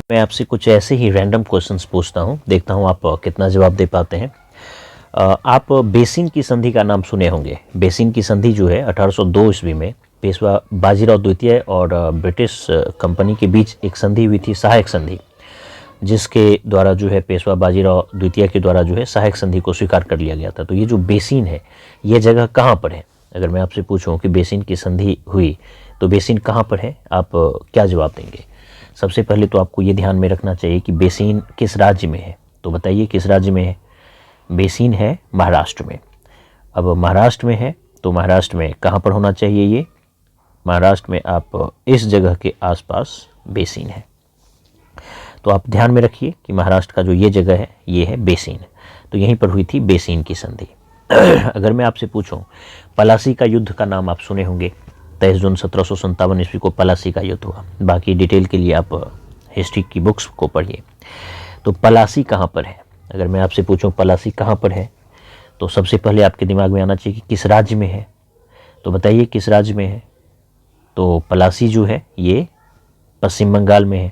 मैं आपसे कुछ ऐसे ही रैंडम क्वेश्चंस पूछता हूँ, देखता हूँ आप कितना जवाब दे पाते हैं। आप बेसिन की संधि का नाम सुने होंगे। बेसिन की संधि जो है 1802 ईस्वी में पेशवा बाजीराव द्वितीय और ब्रिटिश कंपनी के बीच एक संधि हुई थी, सहायक संधि, जिसके द्वारा जो है पेशवा बाजीराव द्वितीय के द्वारा जो है सहायक संधि को स्वीकार कर लिया गया था। तो ये जो बेसिन है, ये जगह कहाँ पर है? अगर मैं आपसे पूछूं कि बेसिन की संधि हुई तो बेसिन कहाँ पर है, आप क्या जवाब देंगे? सबसे पहले तो आपको ये ध्यान में रखना चाहिए कि बेसिन किस राज्य में है। तो बताइए किस राज्य में है? बेसिन है महाराष्ट्र में। अब महाराष्ट्र में है तो महाराष्ट्र में कहाँ पर होना चाहिए ये? महाराष्ट्र में आप इस जगह के आसपास बेसिन है। तो आप ध्यान में रखिए कि महाराष्ट्र का जो ये जगह है ये है बेसिन। तो यहीं पर हुई थी बेसिन की संधि। अगर मैं आपसे पूछूं, पलासी का युद्ध का नाम आप सुने होंगे। 23 जून 1757 ईस्वी को पलासी का युद्ध हुआ। बाकी डिटेल के लिए आप हिस्ट्री की बुक्स को पढ़िए। तो पलासी कहाँ पर है? अगर मैं आपसे पूछूं पलासी कहाँ पर है, तो सबसे पहले आपके दिमाग में आना चाहिए कि किस राज्य में है। तो बताइए किस राज्य में है? तो पलासी जो है ये पश्चिम बंगाल में है।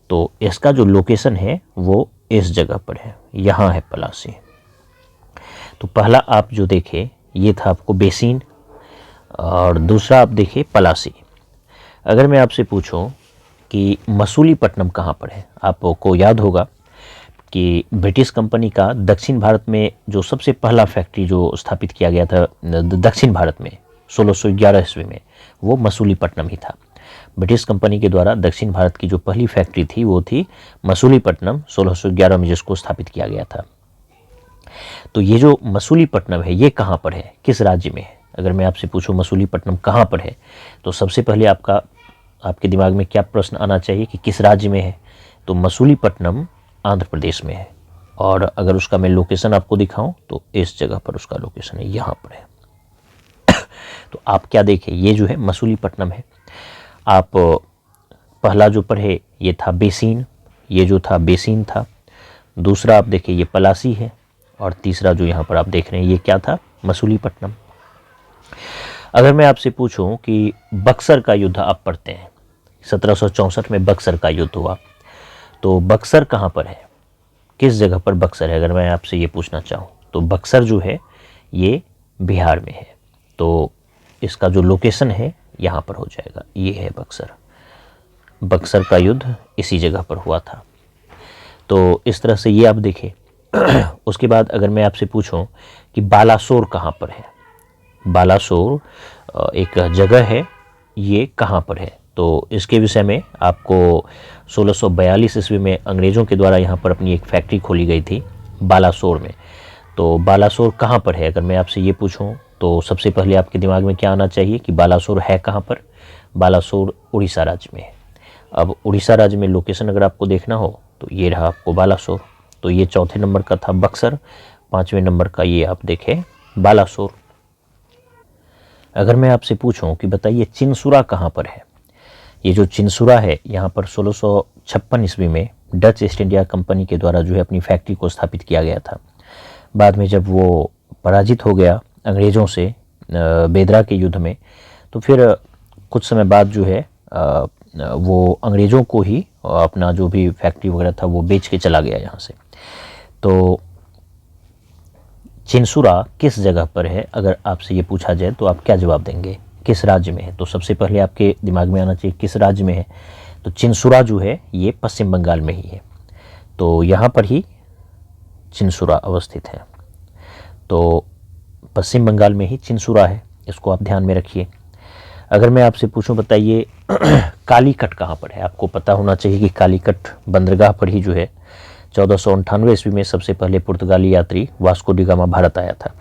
तो इसका जो लोकेशन है वो इस जगह पर है, यहाँ है पलासी। तो पहला आप जो देखे ये था आपको बेसिन, और दूसरा आप देखे पलासी। अगर मैं आपसे पूछूं कि मसूलीपट्टनम कहाँ पर है, आपको याद होगा कि ब्रिटिश कंपनी का दक्षिण भारत में जो सबसे पहला फैक्ट्री जो स्थापित किया गया था दक्षिण भारत में 1611 ईस्वी में, वो मसूलीपट्टनम ही था। ब्रिटिश कंपनी के द्वारा दक्षिण भारत की जो पहली फैक्ट्री थी वो थी मसूलीपट्टनम, 1611 में जिसको स्थापित किया गया था। तो ये जो मसूलीपट्टनम है ये कहाँ पर है, किस राज्य में है? अगर मैं आपसे पूछूं मसूलीपट्टनम कहाँ पर है, तो सबसे पहले आपके दिमाग में क्या प्रश्न आना चाहिए कि किस राज्य में है? तो मसूलीपट्टनम आंध्र प्रदेश में है। और अगर उसका मैं लोकेशन आपको दिखाऊं तो इस जगह पर उसका लोकेशन है, यहाँ पर है। तो आप क्या देखें, ये जो है मसूलीपट्टनम है। आप पहला जो पढ़े ये था बेसिन, ये जो था बेसिन था। दूसरा आप देखिए ये पलासी है, और तीसरा जो यहाँ पर आप देख रहे हैं ये क्या था? मसूलीपट्टनम। अगर मैं आपसे पूछूं कि बक्सर का युद्ध आप पढ़ते हैं, 1764 में बक्सर का युद्ध हुआ, तो बक्सर कहाँ पर है, किस जगह पर बक्सर है? अगर मैं आपसे ये पूछना चाहूँ तो बक्सर जो है ये बिहार में है। तो इसका जो लोकेशन है यहाँ पर हो जाएगा, ये है बक्सर। बक्सर का युद्ध इसी जगह पर हुआ था। तो इस तरह से ये आप देखें। उसके बाद अगर मैं आपसे पूछूं कि बालासोर कहाँ पर है, बालासोर एक जगह है, ये कहाँ पर है? तो इसके विषय में आपको 1642 ईस्वी में अंग्रेज़ों के द्वारा यहाँ पर अपनी एक फैक्ट्री खोली गई थी बालासोर में। तो बालासोर कहाँ पर है? अगर मैं आपसे ये पूछूं तो सबसे पहले आपके दिमाग में क्या आना चाहिए कि बालासोर है कहाँ पर? बालासोर उड़ीसा राज्य में है। अब उड़ीसा राज्य में लोकेशन अगर आपको देखना हो तो ये रहा आपको बालासोर। तो ये चौथे नंबर का था बक्सर, पाँचवें नंबर का ये आप देखें बालासोर। अगर मैं आपसे पूछूं कि बताइए चिनसुरा कहाँ पर है, ये जो चिनसुरा है यहाँ पर 1656 ईस्वी में डच ईस्ट इंडिया कंपनी के द्वारा जो है अपनी फैक्ट्री को स्थापित किया गया था। बाद में जब वो पराजित हो गया अंग्रेज़ों से बेदरा के युद्ध में, तो फिर कुछ समय बाद जो है वो अंग्रेज़ों को ही अपना जो भी फैक्ट्री वगैरह था वो बेच के चला गया यहाँ से। तो चिनसुरा किस जगह पर है अगर आपसे ये पूछा जाए तो आप क्या जवाब देंगे, किस राज्य में है? तो सबसे पहले आपके दिमाग में आना चाहिए किस राज्य में है। तो चिनसुरा जो है ये पश्चिम बंगाल में ही है। तो यहाँ पर ही चिनसुरा अवस्थित है। तो पश्चिम बंगाल में ही चिनसुरा है, इसको आप ध्यान में रखिए। अगर मैं आपसे पूछूं बताइए कालीकट कहाँ पर है, आपको पता होना चाहिए कि कालीकट बंदरगाह पर ही जो है 1498 ईस्वी में सबसे पहले पुर्तगाली यात्री वास्को डी गामा भारत आया था।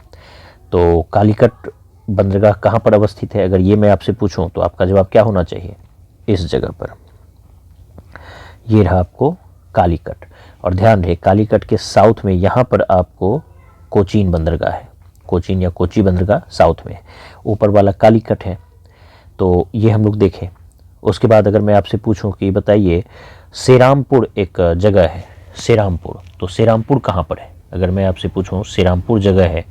तो कालीकट बंदरगाह कहाँ पर अवस्थित है, अगर ये मैं आपसे पूछूं तो आपका जवाब क्या होना चाहिए? इस जगह पर, ये रहा आपको कालीकट। और ध्यान रहे कालीकट के साउथ में यहाँ पर आपको कोचीन बंदरगाह है, कोचीन या कोची बंदरगाह साउथ में, ऊपर वाला कालीकट है। तो ये हम लोग देखें। उसके बाद अगर मैं आपसे पूछूं कि बताइए सेरामपुर एक जगह है, सेरामपुर, तो सेरामपुर कहाँ पर है? अगर मैं आपसे पूछूं सेरामपुर जगह है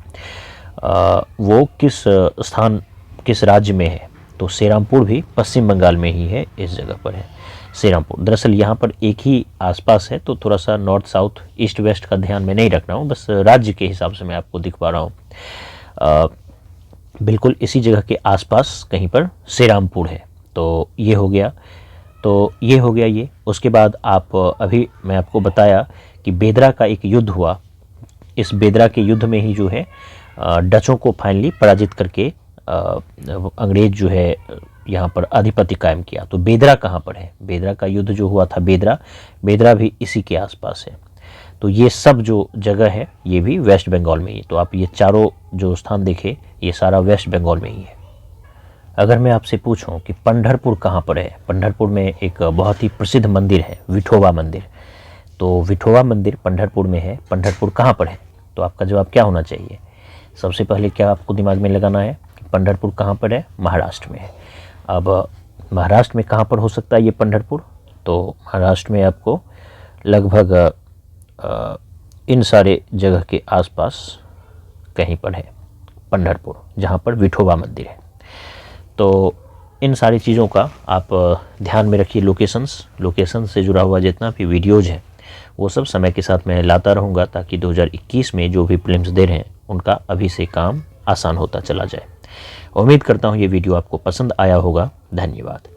वो किस राज्य में है? तो सेरामपुर भी पश्चिम बंगाल में ही है, इस जगह पर है। श्रीरामपुर। दरअसल यहाँ पर एक ही आसपास है, तो थोड़ा सा नॉर्थ साउथ ईस्ट वेस्ट का ध्यान में नहीं रख रहा हूँ, बस राज्य के हिसाब से मैं आपको दिखवा रहा हूँ। बिल्कुल इसी जगह के आसपास कहीं पर श्रीरामपुर है। तो ये हो गया, तो ये हो गया ये। उसके बाद आप अभी मैं आपको बताया कि बेदरा का एक युद्ध हुआ। इस बेदरा के युद्ध में ही जो है डचों को फाइनली पराजित करके अंग्रेज जो है यहाँ पर आधिपत्य कायम किया। तो बेदरा कहाँ पर है? बेदरा का युद्ध जो हुआ था, बेदरा भी इसी के आसपास है। तो ये सब जो जगह है ये भी वेस्ट बंगाल में ही है। तो आप ये चारों जो स्थान देखे, ये सारा वेस्ट बंगाल में ही है। अगर मैं आपसे पूछूं कि पंढरपुर कहाँ पर है, पंढरपुर में एक बहुत ही प्रसिद्ध मंदिर है, विठोबा मंदिर। तो विठोबा मंदिर पंढरपुर में है। पंढरपुर कहाँ पर है? तो आपका जवाब क्या होना चाहिए? सबसे पहले क्या आपको दिमाग में लगाना है कि पंढरपुर कहाँ पर है? महाराष्ट्र में है। अब महाराष्ट्र में कहाँ पर हो सकता है ये पंढरपुर? तो महाराष्ट्र में आपको लगभग इन सारे जगह के आसपास कहीं पर है पंढरपुर, जहाँ पर विठोबा मंदिर है। तो इन सारी चीज़ों का आप ध्यान में रखिए। लोकेशन से जुड़ा हुआ जितना भी वीडियोज़ हैं वो सब समय के साथ मैं लाता रहूँगा, ताकि 2021 में जो भी प्रीलिम्स दे रहे हैं उनका अभी से काम आसान होता चला जाए। उम्मीद करता हूँ ये वीडियो आपको पसंद आया होगा। धन्यवाद।